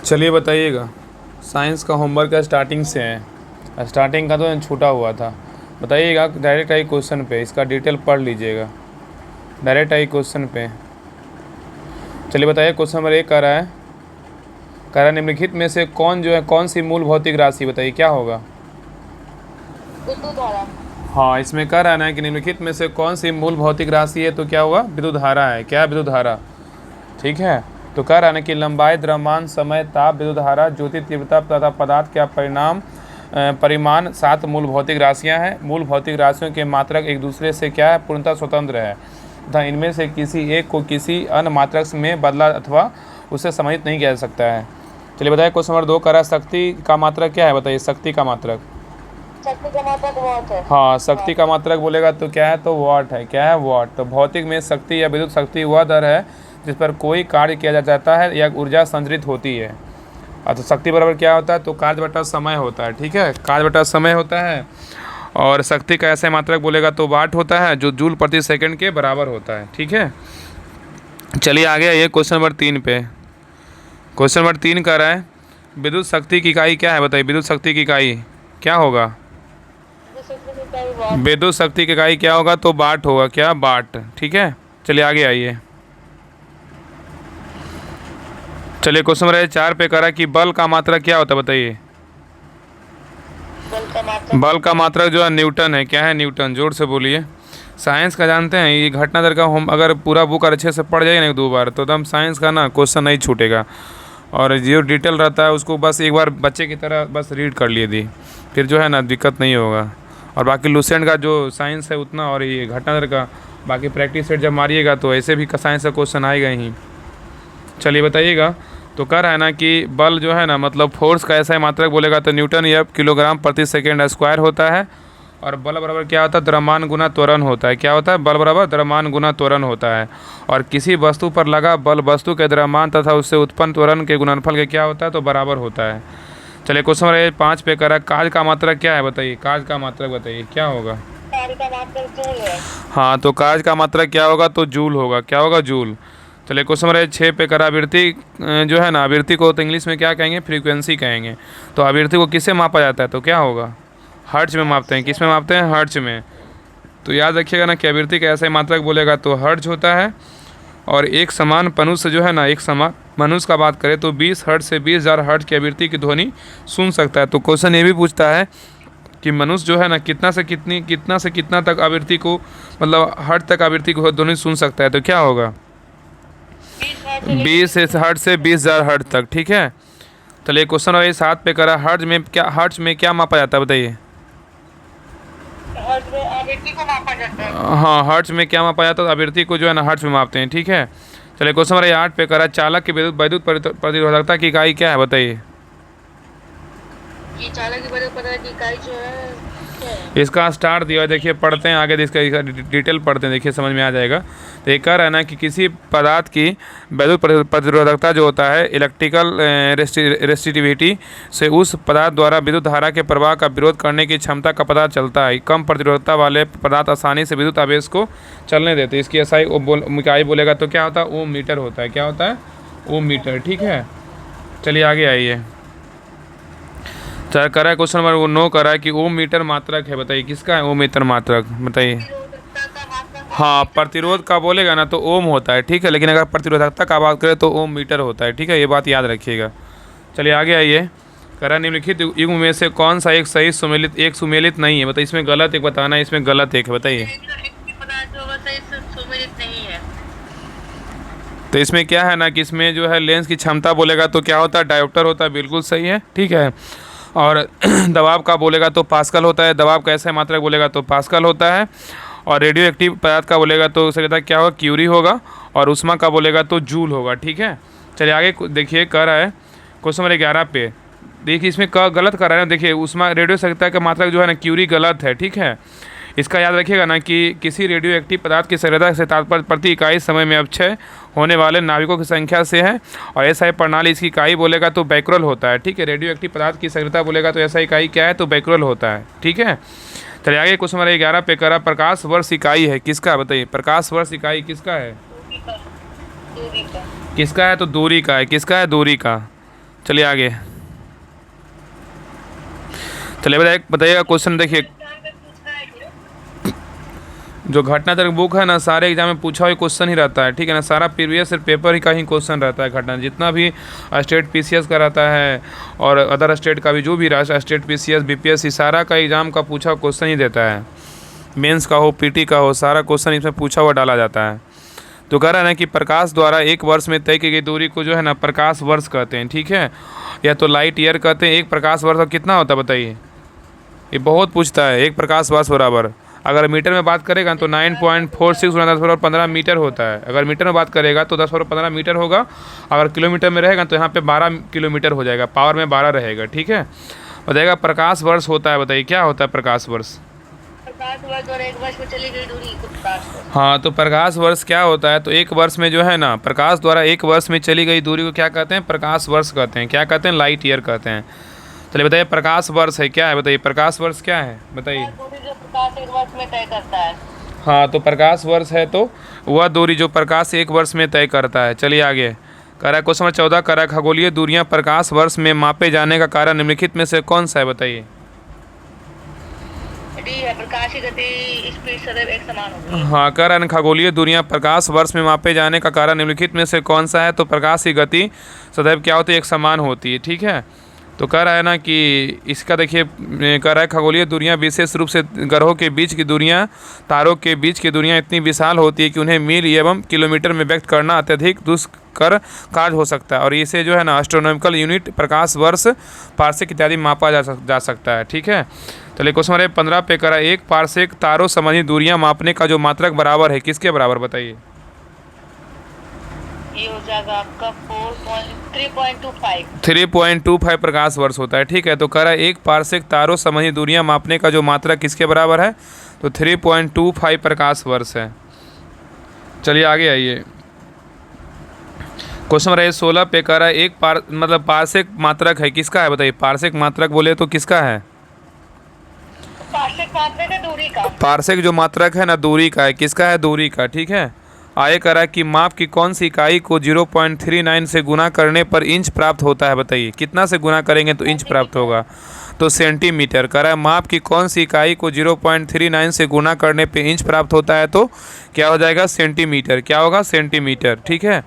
चलिए बताइएगा। साइंस का होमवर्क का स्टार्टिंग से है, स्टार्टिंग का तो छूटा हुआ था। बताइएगा, डायरेक्ट आई क्वेश्चन पे, इसका डिटेल पढ़ लीजिएगा। डायरेक्ट आई क्वेश्चन पे। चलिए बताइए, क्वेश्चन नंबर 1 कह रहा है निम्नलिखित में से कौन सी मूल भौतिक राशि, बताइए क्या होगा। विद्युत धारा। हाँ, इसमें कह रहा है ना कि निम्नलिखित में से कौन सी मूल भौतिक राशि है, तो क्या होगा, विद्युत धारा है। क्या है, विद्युत धारा। ठीक है, तो कह रहा है ना कि लंबाई, द्रव्यमान, समय, ताप, विद्युत धारा, ज्योति तीव्रता तथा पदार्थ का परिमाण 7 मूल भौतिक राशियां हैं। मूल भौतिक राशियों के मात्रक एक दूसरे से क्या है, पूर्णतः स्वतंत्र है तथा इनमें से किसी एक को किसी अन्य मात्रक में बदला अथवा उससे समाहित नहीं किया जा सकता है। चलिए बताइए, क्वेश्चन नंबर 2 कह रहा है शक्ति का मात्रक क्या है, बताइए शक्ति का मात्रक। शक्ति का मात्रक वॉट है। हाँ, शक्ति का मात्रक बोलेगा तो क्या है, तो वाट है। क्या है, वाट। तो भौतिक में शक्ति या विद्युत शक्ति वह दर है जिस पर कोई कार्य किया जाता है या ऊर्जा संचरित होती है। तो शक्ति बराबर क्या होता है, तो कार्य बटा समय होता है। ठीक है, कार्य बटा समय होता है। और शक्ति का ऐसे मात्रक बोलेगा तो वाट होता है, जो जूल प्रति सेकंड के बराबर होता है। ठीक है, चलिए आगे आइए क्वेश्चन नंबर 3 पे। क्वेश्चन नंबर 3 कह रहा है विद्युत शक्ति की इकाई क्या है, बताइए विद्युत शक्ति की इकाई क्या होगा। विद्युत शक्ति की इकाई क्या होगा, तो वाट होगा। क्या, वाट। ठीक है, चलिए आगे आइए। चलिए क्वेश्चन नंबर 4 पे करा कि बल का मात्रक क्या होता है, बताइए। बल का मात्रक जो है न्यूटन है। क्या है, न्यूटन। जोर से बोलिए। साइंस का जानते हैं, ये घटना दर का हम अगर पूरा बुक अच्छे से पढ़ जाइए ना 2 बार, तो एकदम साइंस का ना क्वेश्चन नहीं छूटेगा। और जो डिटेल रहता है उसको बस एक बार बच्चे की तरह बस रीड कर लिए दी, फिर जो है ना दिक्कत नहीं होगा। और बाकी लूसेंट का जो साइंस है उतना, और ये घटना दर का बाकी प्रैक्टिस सेट जब मारिएगा तो ऐसे भी साइंस का क्वेश्चन आएगा ही। चलिए बताइएगा, तो कह रहा है ना कि बल जो है ना, मतलब फोर्स का ऐसा ही मात्रक बोलेगा तो न्यूटन या किलोग्राम प्रति सेकेंड स्क्वायर होता है। और बल बराबर क्या होता है, द्रव्यमान गुना त्वरण होता है। क्या होता है, बल बराबर द्रव्यमान गुना त्वरण होता है। और किसी वस्तु पर लगा बल वस्तु के द्रव्यमान तथा उससे उत्पन्न त्वरण के गुणनफल के क्या होता है, तो बराबर होता है। चलिए क्वेश्चन नंबर 5 पे करा काज का मात्रक क्या है, बताइए काज का मात्रक बताइए क्या होगा। कार्य का मात्रक जूल है। हाँ, तो काज का मात्रक क्या होगा, तो जूल होगा। क्या होगा, जूल। चलिए क्वेश्चन नंबर 6 पे करा आवृत्ति जो है ना, आवृत्ति को तो इंग्लिश में क्या कहेंगे, फ्रीक्वेंसी कहेंगे। तो आवृत्ति को किससे मापा जाता है, तो क्या होगा, हर्ट्ज में मापते हैं। किस में मापते हैं, हर्ट्ज में। तो याद रखिएगा ना कि आवृत्ति का ऐसे मात्रक बोलेगा तो हर्ट्ज होता है। और एक समान मनुष्य जो है ना, एक समान मनुष्य का बात करें तो 20 हर्ट्ज से 20,000 हर्ट्ज की आवृत्ति की ध्वनि सुन सकता है। तो क्वेश्चन ये भी पूछता है कि मनुष्य जो है ना कितना से कितना तक आवृत्ति को, मतलब हर्ट्ज तक आवृत्ति को ध्वनि सुन सकता है, तो क्या होगा, 20 हर्ट्ज से 20,000 हर्ट्ज तक। ठीक है, चलिए क्वेश्चन नंबर 7 पे करा हर्ट्ज में क्या मापा जाता है, बताइए। हर्ट्ज में आवृत्ति को मापा जाता है। हाँ, हर्ट्ज में क्या मापा जाता है, आवृत्ति को जो है ना हर्ट्ज में मापते हैं। ठीक है, चलिए क्वेश्चन नंबर 8 पे करा चालक की विद्युत प्रतिरोधकता की इकाई क्या है, बताइए। ये चालक की विद्युत प्रतिरोधकता की इकाई जो है क्या है? इसका स्टार दिया है, देखिए पढ़ते हैं आगे, इसका डिटेल पढ़ते हैं, देखिए समझ में आ जाएगा। तो ये कह रहा है ना कि किसी पदार्थ की विद्युत प्रतिरोधकता जो होता है, इलेक्ट्रिकल रेसिस्टिविटी से उस पदार्थ द्वारा विद्युत धारा के प्रवाह का विरोध करने की क्षमता का पता चलता है। कम प्रतिरोधकता वाले पदार्थ आसानी से विद्युत आवेश को चलने देते हैं। इसकी एसआई इकाई बोलेगा तो क्या होता है, ओम मीटर होता है। क्या होता है, ओम मीटर। ठीक है, चलिए आगे आइए। चाहे करा है क्वेश्चन नंबर 9 करा है कि ओम मीटर मात्रक है, बताइए किसका है ओम मीटर मात्रक, बताइए। प्रतिरोधकता का मात्रक हाँ, प्रतिरोध का बोलेगा ना तो ओम होता है। ठीक है, लेकिन अगर प्रतिरोधकता का बात करें तो ओम मीटर होता है। ठीक है, ये बात याद रखिएगा। चलिए आगे आइए। करा निम्नलिखित युग्म में से कौन सा एक सही सुमेलित नहीं है, बताइए। इसमें गलत एक बताना है, इसमें गलत एक है, बताइए। पदार्थ जो होता है इससे सुमेलित नहीं है। तो इसमें क्या है ना कि इसमें जो है लेंस की क्षमता बोलेगा तो क्या होता है, डायोप्टर होता है। बिल्कुल सही है। ठीक है, और दबाव का बोलेगा तो पास्कल होता है। दबाव का ऐसा मात्रक बोलेगा तो पास्कल होता है। और रेडियो एक्टिव पदार्थ का बोलेगा तो उसे कहता है क्या होगा, क्यूरी होगा। और उष्मा का बोलेगा तो जूल होगा। ठीक है, चलिए आगे देखिए। कह रहा है क्वेश्चन नंबर 11 पे, देखिए इसमें गलत कर रहा है ना, देखिए उष्मा रेडियो सक्रियता का मात्रक जो है ना, क्यूरी गलत है। ठीक है, इसका याद रखिएगा ना कि किसी रेडियो एक्टिव पदार्थ की सक्रियता से तात्पर्य प्रति इकाई समय में अपक्षय होने वाले नाविकों की संख्या से है। और एसआई प्रणाली इसकी इकाई बोलेगा तो बैक्यूरेल होता है। ठीक है, रेडियो एक्टिव पदार्थ की सक्रियता बोलेगा तो एसआई इकाई क्या है, तो बैक्यूरेल होता है। ठीक है, चलिए आगे क्वेश्चन नंबर 11 पे करा प्रकाश वर्ष इकाई है किसका, बताइए। प्रकाश वर्ष इकाई किसका है, दूरी का। किसका है, तो दूरी का है। किसका है, दूरी का। चलिए आगे। चलिए बताइएगा क्वेश्चन देखिए। एग्जाम में पूछा है क्या? जो घटना तर्क बुक है ना, सारे एग्जाम में पूछा हुआ क्वेश्चन ही रहता है, ठीक है ना। सारा प्रीवियस पेपर ही का ही क्वेश्चन रहता है घटना, जितना भी स्टेट पीसीएस का रहता है और अदर स्टेट का भी, जो भी स्टेट पीसीएस बीपीएससी सारा का एग्जाम का पूछा हुआ क्वेश्चन ही देता है। मेंस का हो, पीटी का हो, सारा क्वेश्चन इसमें पूछा हुआ डाला जाता है। तो कह रहा है ना कि प्रकाश द्वारा एक वर्ष में तय की गई दूरी को जो है ना प्रकाश वर्ष कहते हैं, ठीक है, या तो लाइट ईयर कहते हैं। एक प्रकाश वर्ष और कितना होता है बताइए, ये बहुत पूछता है। एक प्रकाश वर्ष बराबर, अगर मीटर में बात करेगा तो 9.46 गुना 10⁻15 मीटर होता है। अगर मीटर में बात करेगा तो 10⁻15 मीटर होगा। अगर किलोमीटर में रहेगा तो यहाँ पे 12 किलोमीटर हो जाएगा, पावर में 12 रहेगा, ठीक है। बताइएगा प्रकाश वर्ष होता है, बताइए क्या होता है प्रकाश वर्ष। प्रकाश वर्ष और एक वर्ष में चली गई दूरी को प्रकाश वर्ष। हाँ, तो प्रकाश वर्ष क्या होता है, तो एक वर्ष में जो है ना प्रकाश द्वारा एक वर्ष में चली गई दूरी को क्या कहते हैं, प्रकाश वर्ष कहते हैं। क्या कहते हैं, लाइट ईयर कहते हैं। चलिए बताइए प्रकाश वर्ष है क्या है, बताइए प्रकाश वर्ष क्या है बताइए। दूरी जो प्रकाश एक वर्ष में तय करता है। हाँ, तो प्रकाश वर्ष है तो वह दूरी जो प्रकाश एक वर्ष में तय करता है। चलिए आगे। कह रहा है क्वेश्चन नंबर 14, कह रहा है खगोलीय दूरियां प्रकाश वर्ष में मापे जाने का कारण निम्नलिखित में से कौन सा है, बताइए। डी है, प्रकाश की गति स्पीड सदैव एक समान होती है। हाँ, कह रहा है खगोलीय दूरियां प्रकाश वर्ष में मापे जाने का कारण निम्नलिखित में से कौन सा है, तो प्रकाश की गति सदैव क्या होती है, एक समान होती है, ठीक है। तो कह रहा है ना कि इसका देखिए, कह रहा है खगोलीय दूरियां विशेष रूप से ग्रहों के बीच की दूरियां, तारों के बीच की दूरियां इतनी विशाल होती है कि उन्हें मील एवं किलोमीटर में व्यक्त करना अत्यधिक दुष्कर कार्य हो सकता है, और इसे जो है ना एस्ट्रोनॉमिकल यूनिट, प्रकाश वर्ष, पार्सेक इत्यादि मापा जा सकता है, ठीक है। चलिए क्वेश्चन नंबर 15 पे करा, एक पार्सेक तारों संबंधी दूरियां मापने का जो मात्रक बराबर है, किसके बराबर बताइए। ये हो जाएगा आपका 3.25 3.25 प्रकाश वर्ष होता है, ठीक है। तो कह रहा है एक पार्सेक तारों संबंधी दूरियां मापने का जो मात्रक किसके बराबर है, तो 3.25 प्रकाश वर्ष है। चलिए आगे आइए। क्वेश्चन नंबर 16 पे कह रहा है एक पार्सेक मात्रक है, किसका है बताइए। पार्सेक मात्रक बोले तो किसका है, पार्सेक मात्रक है दूरी का। पार्सेक जो मात्रक है ना दूरी का है, किसका है, दूरी का, ठीक है। आगे कह रहा है कि माप की कौन सी इकाई को 0.39 से गुना करने पर इंच प्राप्त होता है, बताइए। कितना से गुना करेंगे तो इंच प्राप्त होगा, तो सेंटीमीटर। कह रहा है माप की कौन सी इकाई को 0.39 से गुना करने पे इंच प्राप्त होता है, तो क्या हो जाएगा, सेंटीमीटर। क्या होगा, सेंटीमीटर, ठीक है।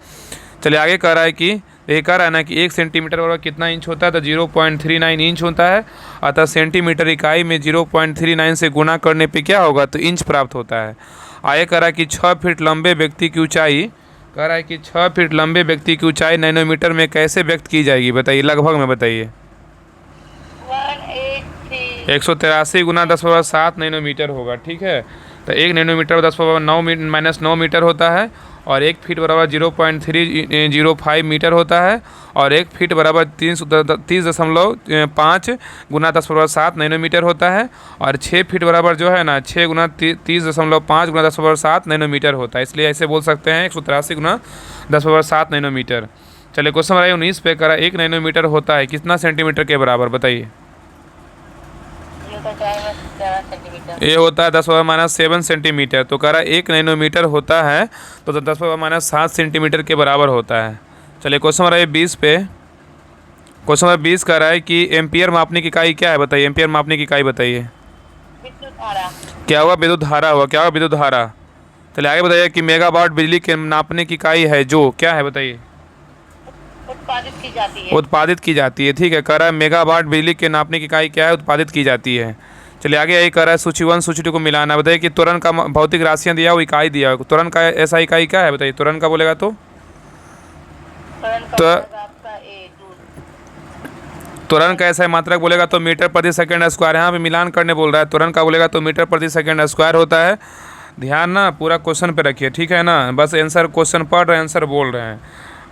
चलिए आगे कह रहा है कि ये कह रहा है ना कि 1 सेंटीमीटर बराबर कितना इंच होता है, तो 0.39 इंच होता है। अतः सेंटीमीटर इकाई में 0.39 से गुना करने पे क्या होगा, तो इंच प्राप्त होता है। आगे कह रहा है कि 6 फीट लंबे व्यक्ति की ऊंचाई, कह रहा है कि 6 फीट लंबे व्यक्ति की ऊंचाई नैनोमीटर में कैसे व्यक्त की जाएगी, बताइए, लगभग में बताइए। 183 गुना 10⁻7 नैनोमीटर होगा, ठीक है। तो 1 नैनोमीटर 10⁻9 मीटर होता है, और 1 फीट बराबर 0.305 मीटर होता है, और 1 फीट बराबर 30.5 गुना 10⁻7 नैनोमीटर होता है, और 6 फीट बराबर जो है ना 6 गुना 30.5 गुना 10⁻7 नैनोमीटर होता है। इसलिए ऐसे बोल सकते हैं 183 गुना 10⁻7 नैनोमीटर। चलिए क्वेश्चन नंबर 19 पे करा, 1 नैनोमीटर होता है कितना सेंटीमीटर के बराबर, बताइए। ये होता है 10⁻7 सेंटीमीटर। तो कह रहा है 1 नैनोमीटर होता है तो 10⁻7 सेंटीमीटर के बराबर होता है। चलिए क्वेश्चन नंबर 20 पे, क्वेश्चन नंबर 20 कह रहा है कि एम्पियर मापने की इकाई क्या है, बताइए। एम्पियर मापने की इकाई बताइए। विद्युत धारा। क्या हुआ, विद्युत धारा हुआ। क्या हुआ, विद्युत धारा। चलिए आगे बताइए कि मेगावाट बिजली के नापने की इकाई है जो क्या है, बताइए। उत्पादित की जाती है। उत्पादित की जाती है, ठीक है। कह रहा है मेगावाट बिजली के नापने की इकाई क्या है, उत्पादित की जाती है। चलिए आगे यही कह रहा है सूची 1 सूची 2 को मिलाना। बताइए कि त्वरण का भौतिक राशियाँ दिया वो इकाई दिया, त्वरण का ऐसा इकाई क्या है, बताइए। त्वरण का बोलेगा तो त्वरण का ऐसा मात्रक बोलेगा तो मीटर प्रति सेकंड स्क्वायर। यहाँ पे मिलान करने बोल रहा है, त्वरण का बोलेगा तो मीटर प्रति सेकंड स्क्वायर होता है। ध्यान ना पूरा क्वेश्चन पे रखिए, ठीक है ना। बस आंसर क्वेश्चन पढ़ रहे हैं, आंसर बोल रहे हैं।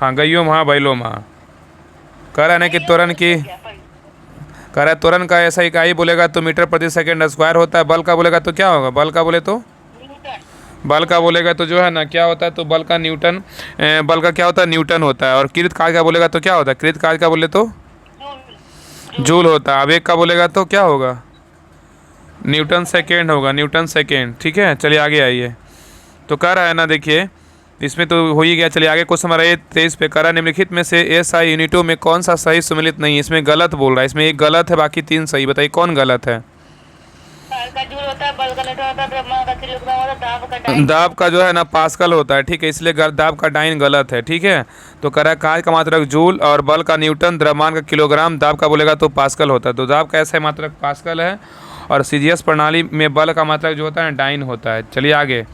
हाँ, गइयो माँ बैलो माँ। कह रहा है ना कि त्वरण की, कह रहा है त्वरण का ऐसा इकाई बोलेगा तो मीटर प्रति सेकंड स्क्वायर होता है। बल का बोलेगा तो क्या होगा, बल का बोले तो बल का बोलेगा तो जो है ना क्या होता है, तो बल का न्यूटन, बल का क्या होता है, न्यूटन होता है। और कृत कार्य का बोलेगा तो क्या होता है, कृत कार्य का बोले तो जूल होता है। आवेग का बोलेगा तो क्या होगा, न्यूटन सेकेंड होगा, न्यूटन सेकेंड, ठीक है। चलिए आगे आइए। तो कह रहा है ना देखिए इसमें तो हो ही गया। चलिए आगे क्वेश्चन हमारा ये 23 पे करा निम्नलिखित में से एसआई यूनिटों में कौन सा सही सुमेलित नहीं है। इसमें गलत बोल रहा है, इसमें एक गलत है बाकी 3 सही। बताइए कौन गलत है। कार का जूल होता है, बल का लीटर होता है, द्रव्यमान का किलोग्राम होता है, दाब का डाइन। दाब का जो है ना पास्कल होता है, ठीक है, इसलिए दाब का डाइन गलत है, ठीक है। तो करा कार्य का मात्रक जूल और बल का न्यूटन, द्रव्यमान का किलोग्राम, दाब का बोलेगा तो पास्कल होता है। तो दाब का ऐसा मात्रक पास्कल है और सीजीएस प्रणाली में बल का मात्रक जो होता है डाइन होता है। चलिए आगे,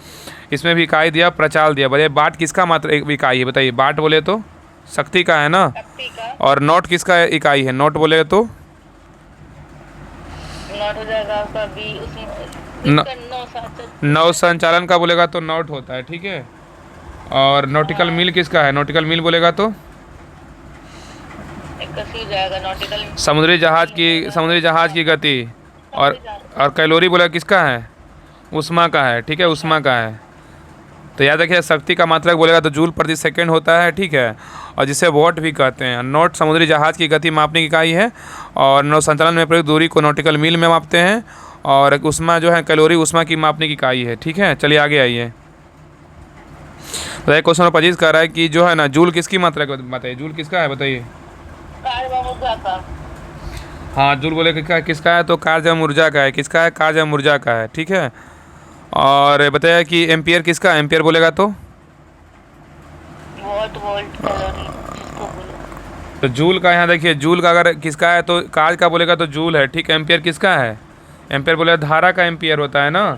इसमें भी इकाई दिया, प्रचाल दिया। बताइए बाट किसका मात्र एक इकाई है। बताइए बाट बोले तो शक्ति का है ना, शक्ति का। और नॉट किसका इकाई है। नॉट बोले तो नॉट हो जाएगा आपका बी, उसमें नौ संचालन का बोलेगा तो नॉट होता है, ठीक है। और नॉटिकल मील किसका है। नॉटिकल मील बोलेगा तो हो जाएगा नॉटिकल। समुद्री जहाज की गति। और कैलोरी बोला किसका है, उष्मा का है, ठीक है, उष्मा का है। तो याद रखिए शक्ति का मात्रक बोलेगा तो जूल प्रति सेकंड होता है, ठीक है, और जिसे वॉट भी कहते हैं। नॉट समुद्री जहाज की गति मापने की इकाई है और नौ संचालन में प्रयुक्त दूरी को नॉटिकल मील में मापते हैं। और उष्मा जो है कैलोरी उष्मा की मापने की इकाई है, ठीक है। चलिए आगे आइए, बताइए क्वेश्चन नंबर 25 कह रहा है कि जो है ना जूल किसकी मात्रक बताइए। जूल किसका है बताइए। हाँ जूल बोले किसका है तो कार्य ऊर्जा का है। किसका है, कार्य ऊर्जा का है, ठीक है। और बताया कि एम्पियर किसका है। एम्पियर बोलेगा तो वोल्ट कैलोरी जिसको बोलो। तो जूल का यहाँ देखिए, जूल का अगर किसका है तो कार्य का बोलेगा तो जूल है, ठीक है। एम्पियर किसका है, एम्पियर बोलेगा धारा का एम्पियर होता है ना।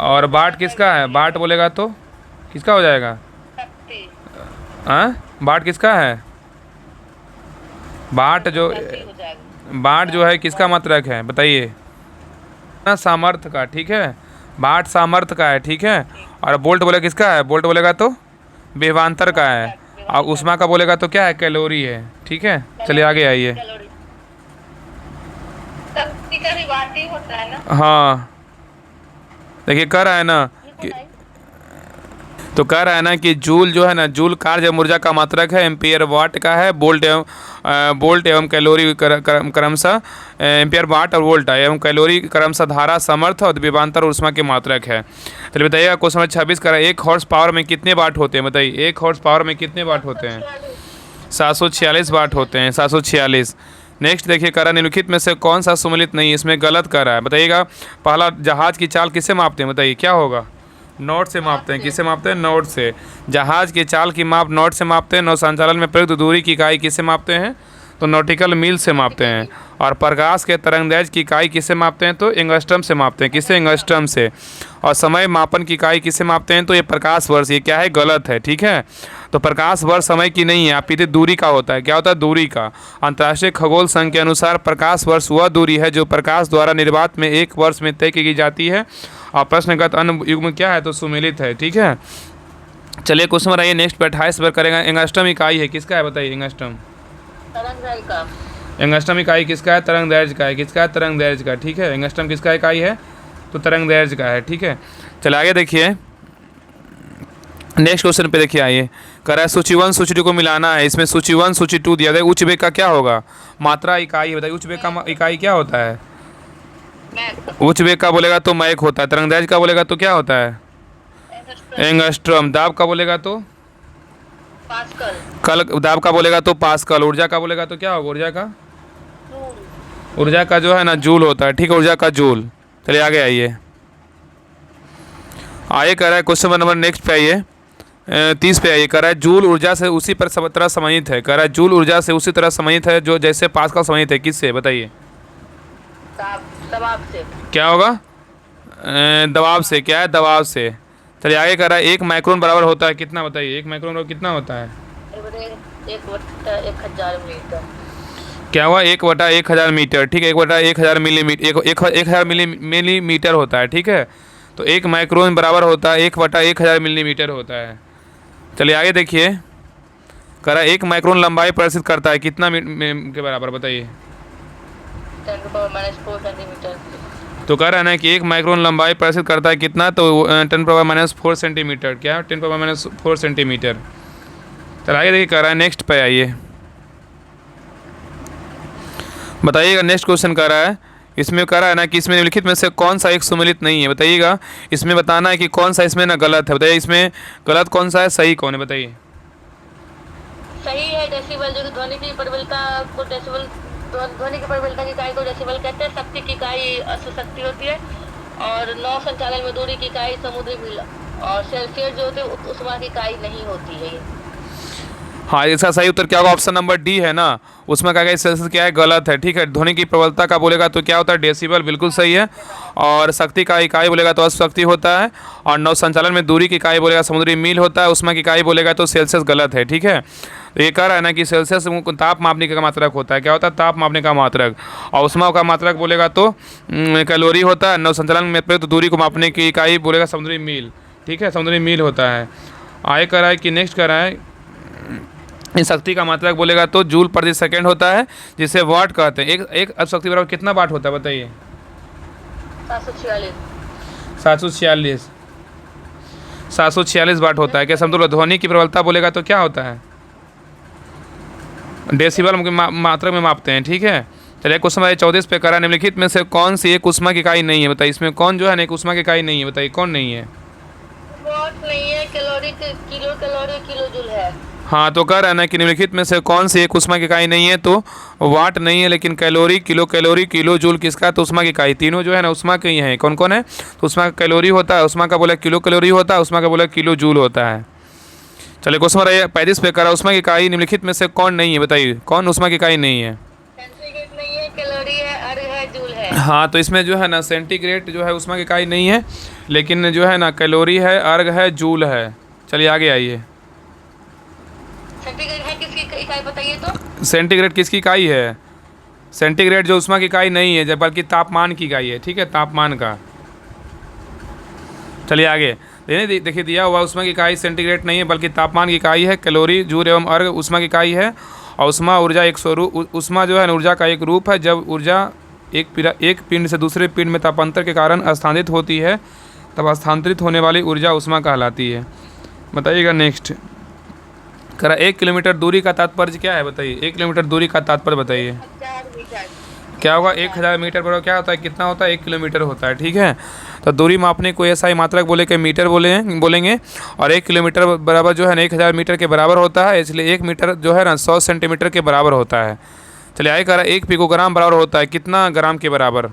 और बाट किसका है, बाट बोलेगा तो किसका हो जाएगा। शक्ति। हाँ बाट किसका है, बाट जो है किसका मात्रक है बताइए ना, सामर्थ्य का, ठीक है। बाट सामर्थ्य का है, ठीक है। और बोल्ट बोले किसका है, बोल्ट बोलेगा तो विभवांतर का है। और उष्मा का बोलेगा तो क्या है, कैलोरी है, ठीक है। चलिए आगे आइए। शक्ति का भी बात ही होता है ना। हाँ देखिए कह रहा है ना कि तो कह रहा है ना कि जूल जो है ना, जूल कार्य ऊर्जा का मात्रक है, एम्पियर वाट का है, बोल्ट एवं कैलोरी क्रमशः एम्पियर वाट और वोल्ट एवं कैलोरी क्रमशः धारा सामर्थ्य और विभवांतर और उष्मा के मात्रक है। चलिए बताइएगा क्वेश्चन नंबर 26 करा 1 हॉर्स पावर में कितने वाट होते हैं। बताइए 1 हॉर्स पावर में कितने वाट होते हैं। 746 वाट होते हैं, 746। नेक्स्ट देखिए करा निम्नलिखित में से कौन सा सुमेलित नहीं है। इसमें गलत कर रहा है। बताइएगा पहला जहाज की चाल किससे मापते हैं। बताइए क्या होगा, नॉट से मापते हैं। किससे मापते हैं, नॉट से। जहाज की चाल की माप नॉट से मापते हैं। नौ संचालन में प्रयुक्त दूरी की इकाई किससे मापते हैं तो नॉटिकल मील से मापते हैं। और प्रकाश के तरंगदैर्घ्य की इकाई किससे मापते हैं तो एंगस्ट्रम से मापते हैं। किससे, एंगस्ट्रम से। और समय मापन की इकाई किससे मापते हैं तो ये प्रकाश वर्ष। ये क्या है, गलत है, ठीक है। तो प्रकाश वर्ष समय की नहीं है, अपितु दूरी का होता है। क्या होता है, दूरी का। अंतर्राष्ट्रीय खगोल संघ के अनुसार प्रकाश वर्ष वह दूरी है जो प्रकाश द्वारा निर्वात में 1 वर्ष में तय की जाती है। और प्रश्नगत अन्य युग्म क्या है तो सुमेलित है, ठीक है। चलिए क्वेश्चन नंबर आइए नेक्स्ट पे 28 पर करेगा। एंगस्ट्रम इकाई है, किसका है बताइए। एंगस्ट्रम एंगस्ट्रम इकाई किसका है, तरंग दैर्घ्य का है। किसका है, तरंग दैर्घ्य का, ठीक है। एंगस्ट्रम किसका इकाई है तो तरंग दैर्घ्य का है, ठीक है। चलिए आगे देखिए नेक्स्ट क्वेश्चन पे देखिए आइए। कह रहा है सूची 1 सूची 2 को मिलाना है। इसमें सूची 1 सूची 2 दिया है। उच्च वेग का क्या होगा, मात्रा इकाई है। बताइए उच्च वेग का इकाई क्या होता है। उच्च वेग का बोलेगा तो मैक होता है। तरंग दैर्घ्य का बोलेगा तो क्या होता है, एंगस्ट्रम। दाब का बोलेगा तो पास्कल। दाब का बोलेगा तो पास्कल। ऊर्जा का बोलेगा तो क्या होगा, ऊर्जा का जो है ना जूल होता है, ठीक है, ऊर्जा का जूल। चलिए आगे आइए। आइए कह रहा है क्वेश्चन नंबर नेक्स्ट पे आइए 30 पे आइए। कह रहा है जूल ऊर्जा से उसी पर तरह संबंधित है। कह रहा है जूल ऊर्जा से उसी तरह संबंधित है जो जैसे पास्कल संबंधित है। किससे बताइए, दबाव से। क्या होगा, दबाव से। क्या है, दबाव से। चलिए आगे कह रहा है 1 माइक्रोन बराबर होता है कितना। बताइए 1 माइक्रोन बराबर कितना होता है। 1/1000 मीटर। क्या हुआ, 1/1000 मीटर, ठीक है। 1/1000 मिलीमीटर 1000 मिलीमीटर होता है, ठीक है। तो 1 माइक्रोन बराबर होता है 1/1000 मिलीमीटर होता है। चलिए आगे देखिए। कह रहा है 1 माइक्रोन लंबाई प्रदर्शित करता है कितना के बराबर बताइए। 10⁻⁴ सेंटीमीटर। तो कह रहा है ना कि 1 माइक्रोन लंबाई प्रदर्शित करता है कितना तो 10⁻⁴ सेंटीमीटर। क्या है, 10⁻⁴ सेंटीमीटर। चल आगे देखिए। कह रहा है नेक्स्ट पे आइए। बताइएगा नेक्स्ट क्वेश्चन कह रहा है इसमें कह रहा है ना कि इसमें निम्नलिखित में से कौन सा एक सुमेलित नहीं है, बताइएगा। इसमें बताना है कि कौन सा इसमें ना गलत है, बताइए इसमें गलत कौन सा है, सही कौन है, बताइए। सही है डेसिबल, जो कि ध्वनि की प्रबलता को डेसिबल, ध्वनि की प्रबलता की इकाई को डेसिबल कहते हैं। शक्ति की इकाई अश्व शक्ति होती है, और नौ संचालन में दूरी की इकाई समुद्री मील, और सेल्सियस जो होती है ऊष्मा की इकाई नहीं होती है ये। हाँ, इसका सही उत्तर क्या होगा, ऑप्शन नंबर डी है ना। उसमें क्या है, सेल्सियस क्या है, गलत है, ठीक है। ध्वनि की प्रबलता का बोलेगा तो क्या होता है, डेसिबल, बिल्कुल सही है। और शक्ति का इकाई बोलेगा तो अश्व शक्ति होता है। और नौ संचालन में दूरी की इकाई बोलेगा समुद्री मील होता है। उष्मा की इकाई बोलेगा तो सेल्सियस, गलत है, ठीक है। तो ये कह रहा है ना कि सेल्सियस ताप मापने का मात्रक होता है, क्या होता है, ताप मापने का मात्रक। और उष्मा का मात्रक बोलेगा तो कैलोरी होता है। नौ संचालन में तो दूरी को मापने की इकाई बोलेगा समुद्री मील, ठीक है, समुद्री मील होता है। आगे कह रहा है कि नेक्स्ट कह रहा है, इस शक्ति का मात्रक बोलेगा तो जूल प्रति सेकंड होता है, जिसे वाट कहते हैं। एक अश्व शक्ति बराबर कितना वाट होता है, बताइए। 746 746 वाट होता है। क्या समतुल्य ध्वनि की प्रबलता बोलेगा तो क्या होता है, डेसिबल की मात्रक में मापते हैं, ठीक है। चलिए क्वेश्चन नंबर 34 पे करा, निम्नलिखित में से कौन सी एक उष्मा की इकाई नहीं है, बताइए। इसमें कौन जो है ना एक उष्मा की इकाई नहीं है, बताइए कौन नहीं है। वाट नहीं है, calorie, kilo calorie kilo joule है। हाँ, तो कह रहा है ना कि निम्नलिखित में से कौन सी एक उष्मा की इकाई नहीं है, तो वाट नहीं है, लेकिन कैलोरी, किलो जूल किसका, तो उष्मा की इकाई। तीनों जो है ना उष्मा के ही हैं। कौन कौन है, तो उष्मा का कैलोरी होता है, उष्मा का बोला किलो कैलोरी होता है, उष्मा का बोला किलो जूल होता है। चलिए क्वेश्चन नंबर 35 पे करा, उष्मा की इकाई निम्नलिखित में से कौन नहीं है, बताइए कौन उष्मा की इकाई नहीं है। सेंटीग्रेड नहीं है, कैलोरी है, अर्घ है, जूल है। हाँ, तो इसमें जो है ना सेंटीग्रेड जो है उष्मा की इकाई नहीं है, लेकिन जो है ना कैलोरी है, अर्घ है, जूल है। चलिए आगे आइए। सेंटीग्रेड है किसकी इकाई, बताइए तो। सेंटीग्रेड किसकी इकाई है, सेंटीग्रेड जो उष्मा की इकाई नहीं है, बल्कि तापमान की इकाई है, ठीक है, तापमान का। चलिए आगे देखिए, दिया हुआ उष्मा की इकाई सेंटीग्रेड नहीं है, बल्कि तापमान की इकाई है। कैलोरी, जूल एवं अर्घ उष्मा की इकाई है। और उष्मा ऊर्जा एक स्वरूप, उष्मा जो है ऊर्जा का एक रूप है। जब ऊर्जा एक पिंड से दूसरे पिंड में तापांतर के कारण स्थानांतरित होती है, तब स्थानांतरित होने वाली ऊर्जा उष्मा कहलाती है। बताइएगा नेक्स्ट करा, 1 किलोमीटर दूरी का तात्पर्य क्या है, बताइए। 1 किलोमीटर दूरी का तात्पर्य बताइए। 1000 मीटर। क्या होगा, 1000 मीटर बराबर क्या होता है, कितना होता है, 1 किलोमीटर होता है, ठीक है। तो दूरी मापने को ऐसा ही मात्रक बोले के मीटर बोलेंगे। और 1 किलोमीटर बराबर जो है ना 1000 मीटर के बराबर होता है, इसलिए 1 मीटर जो है ना 100 सेंटीमीटर के बराबर होता है। चलिए आगे करा, 1 पिकोग्राम बराबर होता है कितना ग्राम के बराबर।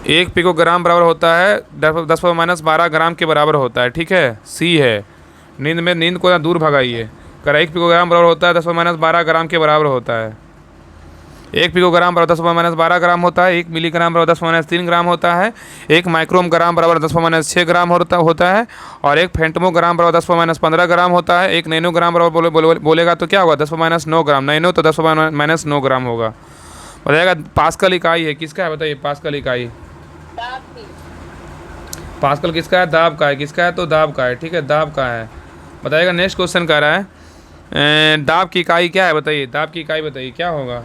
1 पिकोग्राम बराबर होता है 10⁻12 ग्राम के बराबर होता है, ठीक है। सी है, नींद को ना दूर भगाइए। करा 1 पिकोग्राम बराबर होता है 10⁻12 ग्राम के बराबर होता है। 1 पिकोग्राम बराबर 10⁻12 ग्राम होता है। 1 मिलीग्राम बराबर 10⁻3 ग्राम होता है। 1 माइक्रोग्राम बराबर 10⁻6 ग्राम होता है। और 1 फेंटोग्राम बराबर 10⁻15 ग्राम होता है। 1 नैनोग्राम बराबर बोलेगा तो क्या होगा, 10�9 ग्राम। नैनो तो 10⁻9 ग्राम होगा। बताइएगा पास्कल इकाई है किसका है, बताइए पास्कल इकाई। पास्कल किसका है, दाब का है। किसका है, तो दाब का है, ठीक है, दाब का है। बताइएगा नेक्स्ट क्वेश्चन कह रहा है, दाब की इकाई क्या है, बताइए। दाब की इकाई बताइए क्या होगा।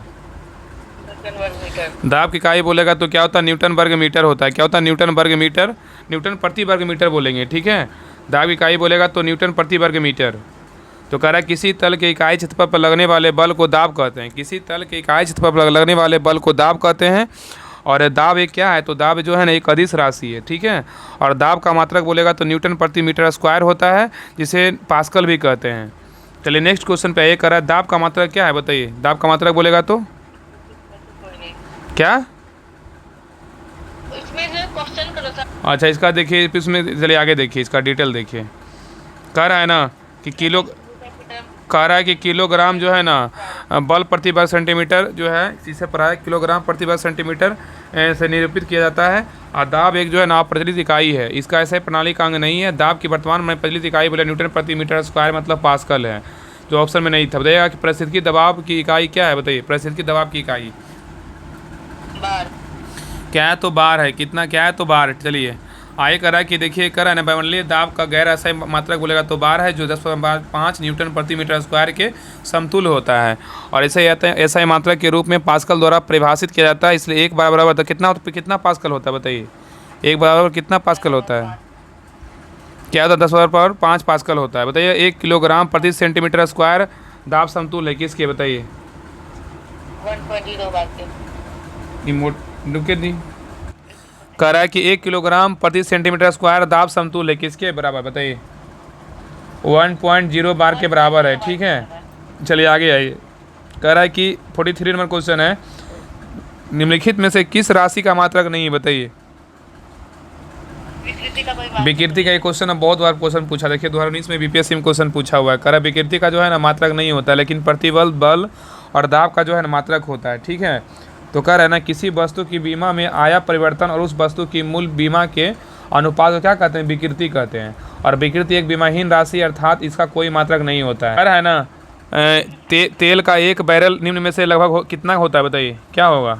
दाब की इकाई बोलेगा तो क्या होता है, न्यूटन वर्ग मीटर होता है। क्या होता है, न्यूटन वर्ग मीटर, न्यूटन प्रति वर्ग मीटर बोलेंगे, ठीक है। दाब की इकाई बोलेगा तो न्यूटन प्रति वर्ग मीटर। तो कह रहा है किसी तल के इकाई क्षेत्रफल पर लगने वाले बल को दाब कहते हैं। किसी तल के इकाई क्षेत्रफल पर लगने वाले बल को दाब कहते हैं। और दाब एक क्या है, तो दाब जो है ना एक अदिश राशि है, ठीक है। और दाब का मात्रक बोलेगा तो न्यूटन प्रति मीटर स्क्वायर होता है, जिसे पास्कल भी कहते हैं। चलिए नेक्स्ट क्वेश्चन पे ये करा, दाब का मात्रक क्या है, बताइए। दाब का मात्रक बोलेगा तो क्या, इसमें जो क्वेश्चन करो सर। अच्छा इसका देखिए, इसमें चलिए आगे देखिए, इसका डिटेल देखिए। कह रहा है ना कि कह रहा है कि किलोग्राम जो है ना बल प्रति वर्ग सेंटीमीटर जो है, इसे प्राय किलोग्राम प्रति वर्ग सेंटीमीटर से निरूपित किया जाता है। और दाब एक जो है ना प्रचलित इकाई है, इसका ऐसे प्रणाली का अंग नहीं है। दाब की वर्तमान में प्रचलित इकाई बोले न्यूटन प्रति मीटर स्क्वायर मतलब पास्कल है, जो ऑप्शन में नहीं था। बताइएगा कि परिस्थितिकी दबाव की इकाई क्या है, बताइए। परिस्थितिकी दबाव की इकाई बार क्या है, तो बार है। कितना क्या है, तो बार। चलिए आगे करा कि देखिए, करा है ना वायुमंडलीय दाब का गैर असाई मात्रक बोलेगा तो बार है, जो 10⁵ न्यूटन प्रति मीटर स्क्वायर के समतुल्य होता है। और ऐसा ही मात्रक के रूप में पास्कल द्वारा परिभाषित किया जाता है। इसलिए 1 बार बराबर तो कितना पास्कल होता है, बताइए। 1 बराबर कितना पास्कल होता है, क्या होता है, 10⁻5 पास्कल होता है। बताइए 1 किलोग्राम प्रति सेंटीमीटर स्क्वायर दाब समतुल्य है किसके, बताइए। 1.0 बार के। रिमोट रुके दी। कह रहा है कि 1 किलोग्राम प्रति सेंटीमीटर स्क्वायर दाब समतुल्य है किसके बराबर बताइए। 1.0 बार के बराबर है, ठीक है। चलिए आगे आइए। कह रहा है कि 43 नंबर क्वेश्चन है, निम्नलिखित में से किस राशि का मात्रक नहीं है बताइए। विकृति का कोई विकृति का एक क्वेश्चन है, बहुत बार क्वेश्चन पूछा, देखिए 2019 में बीपीएससी में क्वेश्चन पूछा हुआ है। कह रहा है विकृति का जो है ना मात्रक नहीं होता है, लेकिन प्रतिबल बल और दाब का जो है ना मात्रक होता है, ठीक है। तो कह रहा है ना किसी वस्तु की बीमा में आया परिवर्तन और उस वस्तु की मूल बीमा के अनुपात को क्या कहते हैं, विकृति कहते हैं। और विकृति एक बीमाहीन राशि अर्थात इसका कोई मात्रक नहीं होता है। कह रहा है ना तेल का एक बैरल निम्न में से लगभग कितना होता है बताइए, क्या होगा।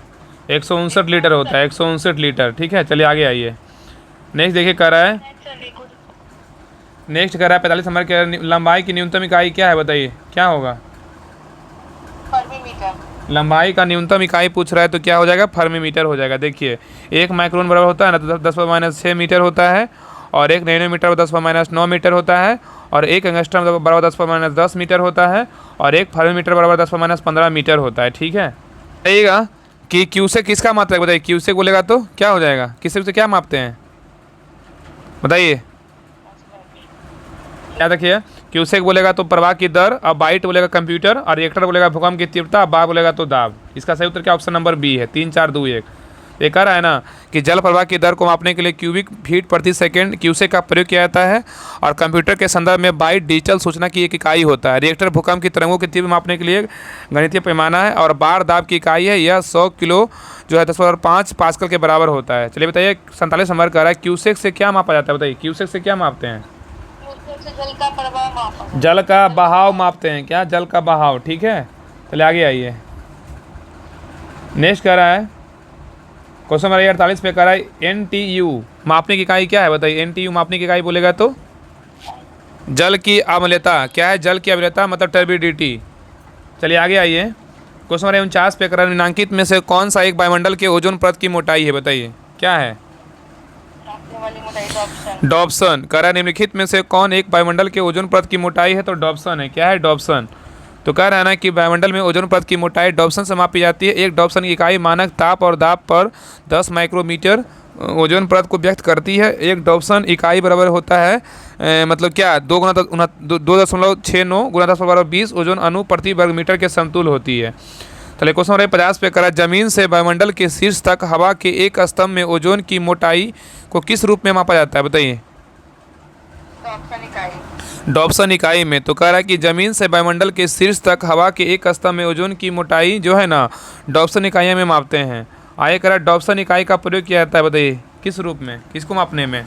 159 लीटर होता है, 159 लीटर, ठीक है। चलिए आगे आइए। नेक्स्ट देखिए कह रहा है, नेक्स्ट कह रहा है 45 नंबर के लंबाई की न्यूनतम इकाई क्या है बताइए, क्या होगा। Fermi metre. लंबाई का न्यूनतम इकाई पूछ रहा है तो क्या हो जाएगा, फर्मी मीटर हो जाएगा। देखिए 1 माइक्रोन बराबर होता है ना तो 10⁻6 मीटर होता है, और 1 नैनोमीटर 10⁻9 मीटर होता है, और 1 एंगस्ट्रम बराबर 10⁻10 मीटर होता है, और 1 फर्मी मीटर बराबर 10⁻15 मीटर होता है, ठीक है। बताइएगा कि क्यूसेक किसका मात्रक बताइए, क्यूसेक बोलेगा तो क्या हो जाएगा, किससे से क्या मापते हैं बताइए। याद रखिए, क्यूसेक बोलेगा तो प्रवाह की दर, और बाइट बोलेगा कंप्यूटर, और रिएक्टर बोलेगा भूकंप की तीव्रता, और बार बोलेगा तो दाब। इसका सही उत्तर क्या, ऑप्शन नंबर बी है, 3 4 2 1। ये कह रहा है ना कि जल प्रवाह की दर को मापने के लिए क्यूबिक फीट प्रति सेकंड क्यूसेक का प्रयोग किया जाता है, और कंप्यूटर के संदर्भ में बाइट डिजिटल सूचना की एक इकाई होता है। रिएक्टर भूकंप की तरंगों की तीव्र मापने के लिए गणितीय पैमाना है, और बार दाब की इकाई है, यह 100 किलो जो है 10⁻5 पास्कल के बराबर होता है। चलिए बताइए 47 नंबर कह रहा है क्यूसेक से क्या मापा जाता है बताइए, क्यूसेक से क्या मापते हैं, जल का प्रवाह मापा। जल का बहाव मापते हैं, क्या, जल का बहाव, ठीक है। चलिए आगे आइए। नेक्स्ट कह रहा है क्वेश्चन नंबर 48 पे कह रहा है NTU मापने की इकाई क्या है बताइए। NTU मापने की इकाई बोलेगा तो जल की अम्लता, क्या है, जल की अम्लता मतलब टर्बिडिटी। चलिए आगे आइए। क्वेश्चन नंबर 49 पे कह रहा है निम्नलिखित में से कौन सा एक वायुमंडल के ओजोन परत की मोटाई है बताइए, क्या है। डॉप्सन। कह रहा है निम्नलिखित में से कौन एक वायुमंडल के ओजोन परत की मोटाई है, तो डॉप्सन है, क्या है, डॉप्सन। तो कह रहा है ना कि वायुमंडल में ओजोन परत की मोटाई डॉप्सन से मापी जाती है। एक डॉप्सन की इकाई मानक ताप और दाब पर 10 माइक्रोमीटर ओजोन परत को व्यक्त करती है। एक डॉप्सन इकाई बराबर होता है मतलब क्या 2.69 गुना 10⁻20 ओजोन अणु प्रति वर्ग मीटर के समतुल्य होती है। चलिए क्वेश्चन नंबर 50 पे करा जमीन से वायुमंडल के शीर्ष तक हवा के एक स्तंभ में ओजोन की मोटाई को किस रूप में मापा जाता है बताइए। डॉप्सन इकाई में। तो कह रहा है कि जमीन से वायुमंडल के शीर्ष तक हवा के एक स्तंभ में ओजोन की मोटाई जो है ना डॉप्सन इकाइयों में मापते हैं। आगे कह रहा है डॉप्सन इकाई का प्रयोग किया जाता है बताइए किस रूप में, किसको मापने में,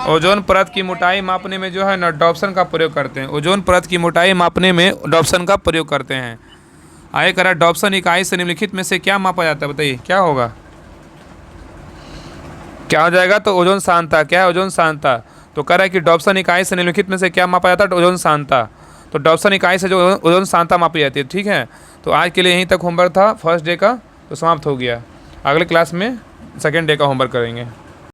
ओजोन परत की मोटाई मापने में जो है ना डॉप्सन का प्रयोग करते हैं। ओजोन परत की मोटाई मापने में डॉप्सन का प्रयोग करते हैं। आगे कह रहा है डॉप्सन इकाई से निम्नलिखित में से क्या मापा जाता है बताइए, क्या होगा, क्या हो जाएगा, तो ओजोन सांद्रता। क्या है, ओजोन सांद्रता। तो कह रहा है कि डॉप्सन इकाई से निम्नलिखित में से क्या मापा जाता है, ओजोन सांद्रता। तो डॉप्सन इकाई से जो ओजोन सांद्रता मापी जाती है, ठीक है। तो आज के लिए यहीं तक होमवर्क था फर्स्ट डे का, तो समाप्त हो गया। अगले क्लास में सेकेंड डे का होमवर्क करेंगे।